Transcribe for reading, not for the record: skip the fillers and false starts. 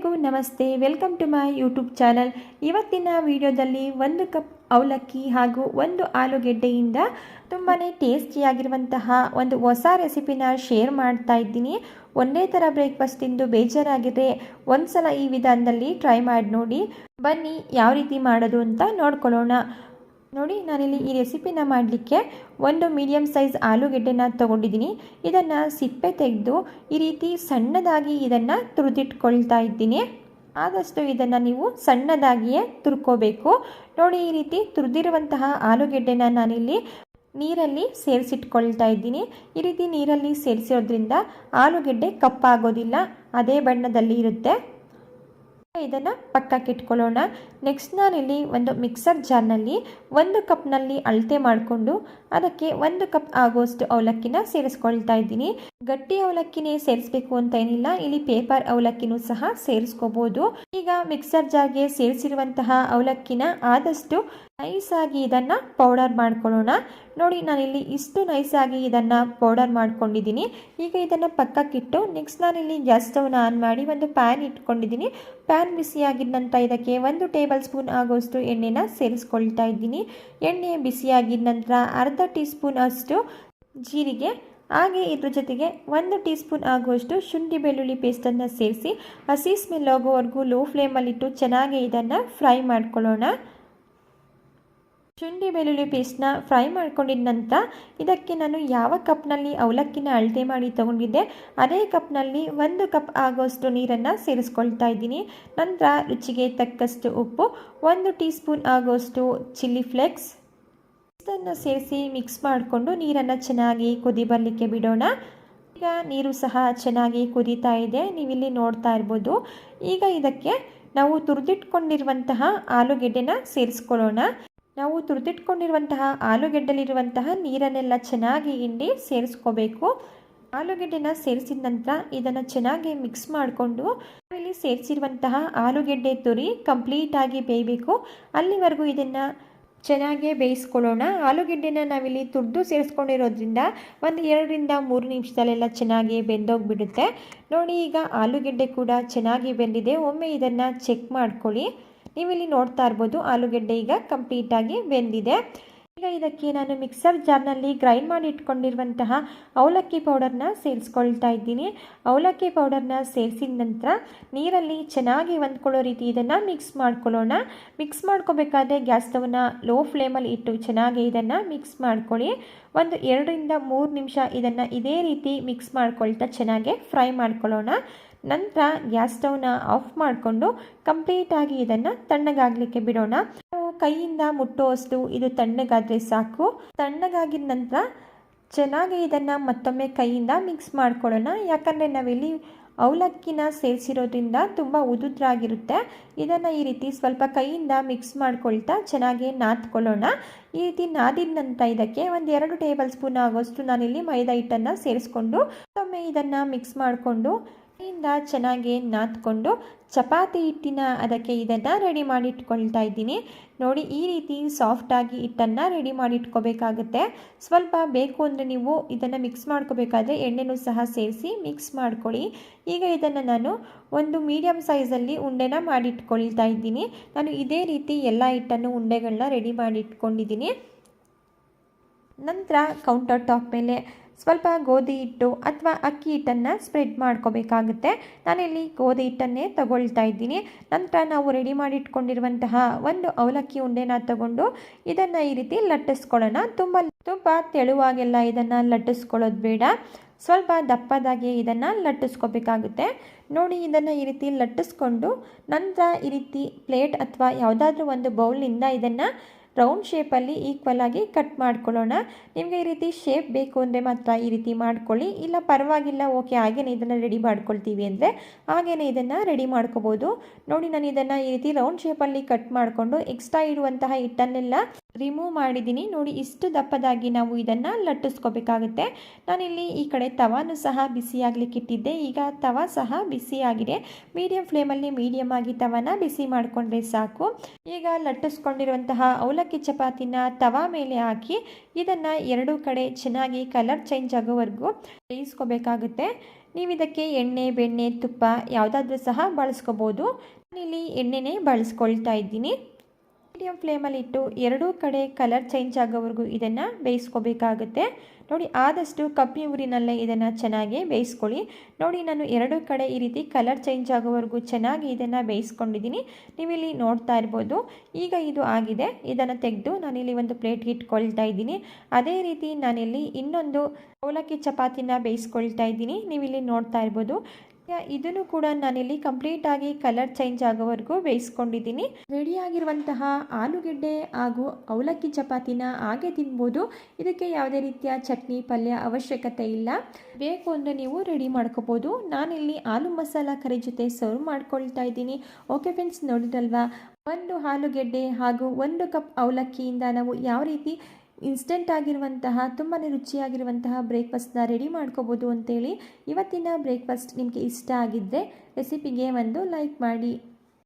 ಎಲ್ಲರಿಗೂ ನಮಸ್ತೆ. Welcome to my YouTube channel. ಇವತ್ತಿನ ವಿಡಿಯೋದಲ್ಲಿ 1 ಕಪ್ ಅವಲಕ್ಕಿ ಹಾಗೂ 1 ಆಲೂಗೆಡ್ಡೆಯಿಂದ ತುಂಬಾ ಟೇಸ್ಟಿಯಾಗಿರುವಂತಹ ಒಂದು ಹೊಸ ರೆಸಿಪಿನ ಶೇರ್ ಮಾಡ್ತಾ ಇದ್ದೀನಿ. ಒಂದೇ ಥರ ಬ್ರೇಕ್ಫಾಸ್ಟ್ ತಿಂದು ಬೇಜಾರಾಗಿದ್ರೆ ಒಂದ್ಸಲ ಈ ವಿಧಾನದಲ್ಲಿ ಟ್ರೈ ಮಾಡಿ ನೋಡಿ. ಬನ್ನಿ ಯಾವ ರೀತಿ ಮಾಡೋದು ಅಂತ ನೋಡ್ಕೊಳ್ಳೋಣ. ನೋಡಿ, ನಾನಿಲ್ಲಿ ಈ ರೆಸಿಪಿನ ಮಾಡಲಿಕ್ಕೆ ಒಂದು ಮೀಡಿಯಮ್ ಸೈಜ್ ಆಲೂಗೆಡ್ಡೆನ ತೊಗೊಂಡಿದ್ದೀನಿ. ಇದನ್ನು ಸಿಪ್ಪೆ ತೆಗೆದು ಈ ರೀತಿ ಸಣ್ಣದಾಗಿ ಇದನ್ನು ತುರಿದಿಟ್ಕೊಳ್ತಾ ಇದ್ದೀನಿ. ಆದಷ್ಟು ಇದನ್ನು ನೀವು ಸಣ್ಣದಾಗಿಯೇ ತುರ್ಕೋಬೇಕು. ನೋಡಿ, ಈ ರೀತಿ ತುರಿದಿರುವಂತಹ ಆಲೂಗೆಡ್ಡೆನ ನಾನಿಲ್ಲಿ ನೀರಲ್ಲಿ ಸೇರಿಸಿಟ್ಕೊಳ್ತಾ ಇದ್ದೀನಿ. ಈ ರೀತಿ ನೀರಲ್ಲಿ ಸೇರಿಸೋದ್ರಿಂದ ಆಲೂಗೆಡ್ಡೆ ಕಪ್ಪಾಗೋದಿಲ್ಲ, ಅದೇ ಬಣ್ಣದಲ್ಲಿ ಇರುತ್ತೆ. ಇದನ್ನು ಪಕ್ಕಕ್ಕೆ ಇಟ್ಕೊಳ್ಳೋಣ. ನೆಕ್ಸ್ಟ್ ನಾನಿಲ್ಲಿ ಒಂದು ಮಿಕ್ಸರ್ ಜಾರ್ನಲ್ಲಿ 1 ಕಪ್ನಲ್ಲಿ ಅಳತೆ ಮಾಡಿಕೊಂಡು ಅದಕ್ಕೆ 1 ಕಪ್ ಆಗೋಷ್ಟು ಅವಲಕ್ಕಿನ ಸೇರಿಸ್ಕೊಳ್ತಾ ಇದ್ದೀನಿ. ಗಟ್ಟಿ ಅವಲಕ್ಕಿನೇ ಸೇರಿಸ್ಬೇಕು ಅಂತ ಏನಿಲ್ಲ, ಇಲ್ಲಿ ಪೇಪರ್ ಅವಲಕ್ಕಿನೂ ಸಹ ಸೇರಿಸ್ಕೋಬಹುದು. ಈಗ ಮಿಕ್ಸರ್ ಜಾರ್ಗೆ ಸೇರಿಸಿರುವಂತಹ ಅವಲಕ್ಕಿನ ಆದಷ್ಟು ನೈಸಾಗಿ ಇದನ್ನು ಪೌಡರ್ ಮಾಡ್ಕೊಳ್ಳೋಣ. ನೋಡಿ, ನಾನಿಲ್ಲಿ ಇಷ್ಟು ನೈಸಾಗಿ ಇದನ್ನು ಪೌಡರ್ ಮಾಡ್ಕೊಂಡಿದ್ದೀನಿ. ಈಗ ಇದನ್ನು ಪಕ್ಕಕ್ಕಿಟ್ಟು ನೆಕ್ಸ್ಟ್ ನಾನಿಲ್ಲಿ ಗ್ಯಾಸ್ ಸ್ಟವ್ನ ಆನ್ ಮಾಡಿ ಒಂದು ಪ್ಯಾನ್ ಇಟ್ಕೊಂಡಿದ್ದೀನಿ. ಪ್ಯಾನ್ ಬಿಸಿಯಾಗಿದ್ದ ನಂತರ ಇದಕ್ಕೆ 1 ಟೇಬಲ್ ಸ್ಪೂನ್ ಆಗೋಷ್ಟು ಎಣ್ಣೆನ ಸೇರಿಸ್ಕೊಳ್ತಾ ಇದ್ದೀನಿ. ಎಣ್ಣೆ ಬಿಸಿಯಾಗಿದ್ದ ನಂತರ ಅರ್ಧ ಟೀ ಸ್ಪೂನ್ ಅಷ್ಟು ಜೀರಿಗೆ, ಹಾಗೆ ಇದ್ರ ಜೊತೆಗೆ 1 ಟೀ ಸ್ಪೂನ್ ಆಗುವಷ್ಟು ಶುಂಠಿ ಬೆಳ್ಳುಳ್ಳಿ ಪೇಸ್ಟನ್ನು ಸೇರಿಸಿ ಹಸಿ ಸ್ಮೆಲ್ ಹೋಗೋವರೆಗೂ ಲೋ ಫ್ಲೇಮಲ್ಲಿಟ್ಟು ಚೆನ್ನಾಗಿ ಇದನ್ನು ಫ್ರೈ ಮಾಡ್ಕೊಳ್ಳೋಣ. ಶುಂಠಿ ಬೆಳ್ಳುಳ್ಳಿ ಪೇಸ್ಟ್ನ ಫ್ರೈ ಮಾಡ್ಕೊಂಡಿದ್ದ ನಂತರ ಇದಕ್ಕೆ ನಾನು ಯಾವ ಕಪ್ನಲ್ಲಿ ಅವಲಕ್ಕಿನ ಅಳತೆ ಮಾಡಿ ತೊಗೊಂಡಿದ್ದೆ ಅದೇ ಕಪ್ನಲ್ಲಿ 1 ಕಪ್ ಆಗೋಷ್ಟು ನೀರನ್ನು ಸೇರಿಸ್ಕೊಳ್ತಾ ಇದ್ದೀನಿ. ನಂತರ ರುಚಿಗೆ ತಕ್ಕಷ್ಟು ಉಪ್ಪು, 1 ಟೀ ಸ್ಪೂನ್ ಆಗೋಷ್ಟು ಚಿಲ್ಲಿ ಫ್ಲೇಕ್ಸ್ ಇದನ್ನು ಸೇರಿಸಿ ಮಿಕ್ಸ್ ಮಾಡಿಕೊಂಡು ನೀರನ್ನು ಚೆನ್ನಾಗಿ ಕುದಿ ಬರಲಿಕ್ಕೆ ಬಿಡೋಣ. ಈಗ ನೀರು ಸಹ ಚೆನ್ನಾಗಿ ಕುದೀತಾ ಇದೆ, ನೀವಿಲ್ಲಿ ನೋಡ್ತಾ ಇರ್ಬೋದು. ಈಗ ಇದಕ್ಕೆ ನಾವು ತುರಿದಿಟ್ಕೊಂಡಿರುವಂತಹ ಆಲೂಗೆಡ್ಡೆನ ಸೇರಿಸ್ಕೊಳ್ಳೋಣ. ನಾವು ತುರಿದಿಟ್ಕೊಂಡಿರುವಂತಹ ಆಲೂಗೆಡ್ಡೆಲಿರುವಂತಹ ನೀರನ್ನೆಲ್ಲ ಚೆನ್ನಾಗಿ ಹಿಂಡಿ ಸೇರಿಸ್ಕೋಬೇಕು. ಆಲೂಗೆಡ್ಡೆನ ಸೇರಿಸಿದ ನಂತರ ಇದನ್ನು ಚೆನ್ನಾಗಿ ಮಿಕ್ಸ್ ಮಾಡಿಕೊಂಡು ಇಲ್ಲಿ ಸೇರಿಸಿರುವಂತಹ ಆಲೂಗೆಡ್ಡೆ ತುರಿ ಕಂಪ್ಲೀಟಾಗಿ ಬೇಯಬೇಕು. ಅಲ್ಲಿವರೆಗೂ ಇದನ್ನು ಚೆನ್ನಾಗೇ ಬೇಯಿಸ್ಕೊಳ್ಳೋಣ. ಆಲೂಗೆಡ್ಡೆನ ನಾವಿಲ್ಲಿ ತುರಿದು ಸೇರಿಸ್ಕೊಂಡಿರೋದ್ರಿಂದ ಒಂದು 2 ರಿಂದ 3 ನಿಮಿಷದಲ್ಲೆಲ್ಲ ಚೆನ್ನಾಗಿ ಬೆಂದೋಗಿಬಿಡುತ್ತೆ. ನೋಡಿ, ಈಗ ಆಲೂಗೆಡ್ಡೆ ಕೂಡ ಚೆನ್ನಾಗಿ ಬೆಂದಿದೆ. ಒಮ್ಮೆ ಇದನ್ನು ಚೆಕ್ ಮಾಡ್ಕೊಳ್ಳಿ. ನೀವಿಲ್ಲಿ ನೋಡ್ತಾ ಇರ್ಬೋದು, ಆಲೂಗೆಡ್ಡೆ ಈಗ ಕಂಪ್ಲೀಟಾಗಿ ಬೆಂದಿದೆ. ಈಗ ಇದಕ್ಕೆ ನಾನು ಮಿಕ್ಸರ್ ಜಾರ್ನಲ್ಲಿ ಗ್ರೈಂಡ್ ಮಾಡಿ ಇಟ್ಕೊಂಡಿರುವಂತಹ ಅವಲಕ್ಕಿ ಪೌಡರ್ನ ಸೇರಿಸ್ಕೊಳ್ತಾ ಇದ್ದೀನಿ. ಅವಲಕ್ಕಿ ಪೌಡರ್ನ ಸೇರಿಸಿದ ನಂತರ ನೀರಲ್ಲಿ ಚೆನ್ನಾಗಿ ಹೊಂದ್ಕೊಳ್ಳೋ ರೀತಿ ಇದನ್ನು ಮಿಕ್ಸ್ ಮಾಡ್ಕೊಳ್ಳೋಣ. ಮಿಕ್ಸ್ ಮಾಡ್ಕೋಬೇಕಾದ್ರೆ ಗ್ಯಾಸ್ ಸ್ಟವ್ನ ಲೋ ಫ್ಲೇಮಲ್ಲಿ ಇಟ್ಟು ಚೆನ್ನಾಗಿ ಇದನ್ನು ಮಿಕ್ಸ್ ಮಾಡ್ಕೊಳ್ಳಿ. ಒಂದು 2 ರಿಂದ 3 ನಿಮಿಷ ಇದನ್ನು ಇದೇ ರೀತಿ ಮಿಕ್ಸ್ ಮಾಡ್ಕೊಳ್ತಾ ಚೆನ್ನಾಗಿ ಫ್ರೈ ಮಾಡ್ಕೊಳ್ಳೋಣ. ನಂತರ ಗ್ಯಾಸ್ ಸ್ಟವ್ನ ಆಫ್ ಮಾಡಿಕೊಂಡು ಕಂಪ್ಲೀಟಾಗಿ ಇದನ್ನು ತಣ್ಣಗಾಗಲಿಕ್ಕೆ ಬಿಡೋಣ. ನಾವು ಕೈಯಿಂದ ಮುಟ್ಟುವಷ್ಟು ಇದು ತಣ್ಣಗಾದರೆ ಸಾಕು. ತಣ್ಣಗಾಗಿದ ನಂತರ ಚೆನ್ನಾಗಿ ಇದನ್ನು ಮತ್ತೊಮ್ಮೆ ಕೈಯಿಂದ ಮಿಕ್ಸ್ ಮಾಡ್ಕೊಳ್ಳೋಣ. ಯಾಕಂದರೆ ನಾವಿಲ್ಲಿ ಅವಲಕ್ಕಿನ ಸೇರಿಸಿರೋದ್ರಿಂದ ತುಂಬ ಉದುದ್ರಾಗಿರುತ್ತೆ. ಇದನ್ನು ಈ ರೀತಿ ಸ್ವಲ್ಪ ಕೈಯಿಂದ ಮಿಕ್ಸ್ ಮಾಡ್ಕೊಳ್ತಾ ಚೆನ್ನಾಗಿ ನಾದ್ಕೊಳ್ಳೋಣ. ಈ ರೀತಿ ನಾದಿದ ನಂತರ ಇದಕ್ಕೆ ಒಂದು 2 ಟೇಬಲ್ ಸ್ಪೂನ್ ಆಗೋಷ್ಟು ನಾನಿಲ್ಲಿ ಮೈದಾ ಹಿಟ್ಟನ್ನು ಸೇರಿಸ್ಕೊಂಡು ಮತ್ತೊಮ್ಮೆ ಇದನ್ನು ಮಿಕ್ಸ್ ಮಾಡಿಕೊಂಡು ಕೈಯಿಂದ ಚೆನ್ನಾಗಿ ನಾದ್ಕೊಂಡು ಚಪಾತಿ ಹಿಟ್ಟಿನ ಅದಕ್ಕೆ ಇದನ್ನು ರೆಡಿ ಮಾಡಿ ಇಟ್ಕೊಳ್ತಾ ಇದ್ದೀನಿ. ನೋಡಿ, ಈ ರೀತಿ ಸಾಫ್ಟಾಗಿ ಹಿಟ್ಟನ್ನು ರೆಡಿ ಮಾಡಿ ಇಟ್ಕೋಬೇಕಾಗುತ್ತೆ. ಸ್ವಲ್ಪ ಬೇಕು ಅಂದರೆ ನೀವು ಇದನ್ನು ಮಿಕ್ಸ್ ಮಾಡ್ಕೋಬೇಕಾದ್ರೆ ಎಣ್ಣೆನೂ ಸಹ ಸೇರಿಸಿ ಮಿಕ್ಸ್ ಮಾಡ್ಕೊಳ್ಳಿ. ಈಗ ಇದನ್ನು ನಾನು ಒಂದು ಮೀಡಿಯಮ್ ಸೈಜಲ್ಲಿ ಉಂಡೆನ ಮಾಡಿ ಇಟ್ಕೊಳ್ತಾ ಇದ್ದೀನಿ. ನಾನು ಇದೇ ರೀತಿ ಎಲ್ಲ ಹಿಟ್ಟನ್ನು ಉಂಡೆಗಳನ್ನ ರೆಡಿ ಮಾಡಿ ಇಟ್ಕೊಂಡಿದ್ದೀನಿ. ನಂತರ ಕೌಂಟರ್ ಟಾಪ್ ಮೇಲೆ ಸ್ವಲ್ಪ ಗೋಧಿ ಹಿಟ್ಟು ಅಥವಾ ಅಕ್ಕಿ ಹಿಟ್ಟನ್ನು ಸ್ಪ್ರೆಡ್ ಮಾಡ್ಕೋಬೇಕಾಗುತ್ತೆ. ನಾನಿಲ್ಲಿ ಗೋಧಿ ಹಿಟ್ಟನ್ನೇ ತಗೊಳ್ತಾ ಇದ್ದೀನಿ. ನಂತರ ನಾವು ರೆಡಿ ಮಾಡಿ ಇಟ್ಕೊಂಡಿರುವಂತಹ ಒಂದು ಅವಲಕ್ಕಿ ಉಂಡೆನ ತಗೊಂಡು ಇದನ್ನು ಈ ರೀತಿ ಲಟ್ಟಿಸ್ಕೊಳ್ಳೋಣ. ತುಂಬ ತೆಳುವಾಗೆಲ್ಲ ಇದನ್ನು ಲಟ್ಟಿಸ್ಕೊಳ್ಳೋದು ಬೇಡ, ಸ್ವಲ್ಪ ದಪ್ಪದಾಗಿ ಇದನ್ನು ಲಟ್ಟಿಸ್ಕೋಬೇಕಾಗುತ್ತೆ. ನೋಡಿ, ಇದನ್ನು ಈ ರೀತಿ ಲಟ್ಟಿಸ್ಕೊಂಡು ನಂತರ ಈ ರೀತಿ ಪ್ಲೇಟ್ ಅಥವಾ ಯಾವುದಾದ್ರೂ ಒಂದು ಬೌಲ್ನಿಂದ ಇದನ್ನು ರೌಂಡ್ ಶೇಪಲ್ಲಿ ಈಕ್ವಲ್ ಆಗಿ ಕಟ್ ಮಾಡ್ಕೊಳ್ಳೋಣ. ನಿಮಗೆ ಈ ರೀತಿ ಶೇಪ್ ಬೇಕು ಅಂದರೆ ಮಾತ್ರ ಈ ರೀತಿ ಮಾಡ್ಕೊಳ್ಳಿ, ಇಲ್ಲ ಪರವಾಗಿಲ್ಲ, ಓಕೆ ಹಾಗೇನೆ ಇದನ್ನು ರೆಡಿ ಮಾಡ್ಕೊಳ್ತೀವಿ ಅಂದರೆ ಹಾಗೇನೆ ಇದನ್ನು ರೆಡಿ ಮಾಡ್ಕೋಬೋದು. ನೋಡಿ, ನಾನು ಇದನ್ನು ಈ ರೀತಿ ರೌಂಡ್ ಶೇಪಲ್ಲಿ ಕಟ್ ಮಾಡಿಕೊಂಡು ಎಕ್ಸ್ಟ್ರಾ ಇಡುವಂತಹ ಹಿಟ್ಟನ್ನೆಲ್ಲ ರಿಮೂವ್ ಮಾಡಿದ್ದೀನಿ. ನೋಡಿ, ಇಷ್ಟು ದಪ್ಪದಾಗಿ ನಾವು ಇದನ್ನು ಲಟ್ಟಿಸ್ಕೋಬೇಕಾಗುತ್ತೆ. ನಾನಿಲ್ಲಿ ಈ ಕಡೆ ತವಾನು ಸಹ ಬಿಸಿಯಾಗಲಿಕ್ಕೆ ಇಟ್ಟಿದ್ದೆ. ಈಗ ತವಾ ಸಹ ಬಿಸಿಯಾಗಿದೆ. ಮೀಡಿಯಂ ಫ್ಲೇಮಲ್ಲಿ ಮೀಡಿಯಮ್ ಆಗಿ ತವಾನ ಬಿಸಿ ಮಾಡಿಕೊಂಡ್ರೆ ಸಾಕು. ಈಗ ಲಟ್ಟಿಸ್ಕೊಂಡಿರುವಂತಹ ಅವಲಕ್ಕಿ ಚಪಾತಿನ ತವಾ ಮೇಲೆ ಹಾಕಿ ಇದನ್ನು 2 ಕಡೆ ಚೆನ್ನಾಗಿ ಕಲರ್ ಚೇಂಜ್ ಆಗೋವರೆಗೂ ಬೇಯಿಸ್ಕೋಬೇಕಾಗುತ್ತೆ. ನೀವು ಇದಕ್ಕೆ ಎಣ್ಣೆ ಬೆಣ್ಣೆ ತುಪ್ಪ ಯಾವುದಾದ್ರೂ ಸಹ ಬಳಸ್ಕೋಬೋದು. ನಾನಿಲ್ಲಿ ಎಣ್ಣೆನೇ ಬಳಸ್ಕೊಳ್ತಾ ಇದ್ದೀನಿ. ಮೀಡಿಯಂ ಫ್ಲೇಮಲ್ಲಿಟ್ಟು ಎರಡೂ ಕಡೆ ಕಲರ್ ಚೇಂಜ್ ಆಗೋವರೆಗೂ ಇದನ್ನು ಬೇಯಿಸ್ಕೋಬೇಕಾಗುತ್ತೆ. ನೋಡಿ, ಆದಷ್ಟು ಕಮ್ಮಿ ಊರಿನಲ್ಲೇ ಇದನ್ನು ಚೆನ್ನಾಗಿ ಬೇಯಿಸ್ಕೊಳ್ಳಿ. ನೋಡಿ, ನಾನು ಎರಡೂ ಕಡೆ ಈ ರೀತಿ ಕಲರ್ ಚೇಂಜ್ ಆಗೋವರೆಗೂ ಚೆನ್ನಾಗಿ ಇದನ್ನು ಬೇಯಿಸ್ಕೊಂಡಿದ್ದೀನಿ. ನೀವಿಲ್ಲಿ ನೋಡ್ತಾ ಇರ್ಬೋದು. ಈಗ ಇದು ಆಗಿದೆ. ಇದನ್ನು ತೆಗೆದು ನಾನಿಲ್ಲಿ ಒಂದು ಪ್ಲೇಟ್ಗೆ ಇಟ್ಕೊಳ್ತಾ ಇದ್ದೀನಿ. ಅದೇ ರೀತಿ ನಾನಿಲ್ಲಿ ಇನ್ನೊಂದು ಅವಲಕ್ಕಿ ಚಪಾತಿನ ಬೇಯಿಸ್ಕೊಳ್ತಾ ಇದ್ದೀನಿ. ನೀವಿಲ್ಲಿ ನೋಡ್ತಾ ಇರ್ಬೋದು. ಇದನ್ನು ಕೂಡ ನಾನಿಲ್ಲಿ ಕಂಪ್ಲೀಟಾಗಿ ಕಲರ್ ಚೇಂಜ್ ಆಗೋವರೆಗೂ ಬೇಯಿಸ್ಕೊಂಡಿದ್ದೀನಿ. ರೆಡಿಯಾಗಿರುವಂತಹ ಆಲೂಗೆಡ್ಡೆ ಹಾಗೂ ಅವಲಕ್ಕಿ ಚಪಾತಿನ ಹಾಗೆ ತಿನ್ಬೋದು. ಇದಕ್ಕೆ ಯಾವುದೇ ರೀತಿಯ ಚಟ್ನಿ ಪಲ್ಯ ಅವಶ್ಯಕತೆ ಇಲ್ಲ. ಬೇಕು ಅಂದರೆ ನೀವು ರೆಡಿ ಮಾಡ್ಕೋಬೋದು. ನಾನಿಲ್ಲಿ ಆಲೂ ಮಸಾಲ ಕರಿ ಜೊತೆ ಸರ್ವ್ ಮಾಡ್ಕೊಳ್ತಾ ಇದ್ದೀನಿ. ಓಕೆ ಫ್ರೆಂಡ್ಸ್, ನೋಡಿದ್ರಲ್ವಾ, ಒಂದು ಆಲೂಗೆಡ್ಡೆ ಹಾಗೂ 1 ಕಪ್ ಅವಲಕ್ಕಿಯಿಂದ ನಾವು ಯಾವ ರೀತಿ ಇನ್ಸ್ಟೆಂಟ್ ಆಗಿರುವಂತಹ ತುಂಬಾ ರುಚಿಯಾಗಿರುವಂತಹ ಬ್ರೇಕ್ಫಾಸ್ಟ್ನ ರೆಡಿ ಮಾಡ್ಕೋಬೋದು ಅಂತೇಳಿ. ಇವತ್ತಿನ ಬ್ರೇಕ್ಫಾಸ್ಟ್ ನಿಮಗೆ ಇಷ್ಟ ಆಗಿದ್ದರೆ ರೆಸಿಪಿಗೆ ಒಂದು ಲೈಕ್ ಮಾಡಿ.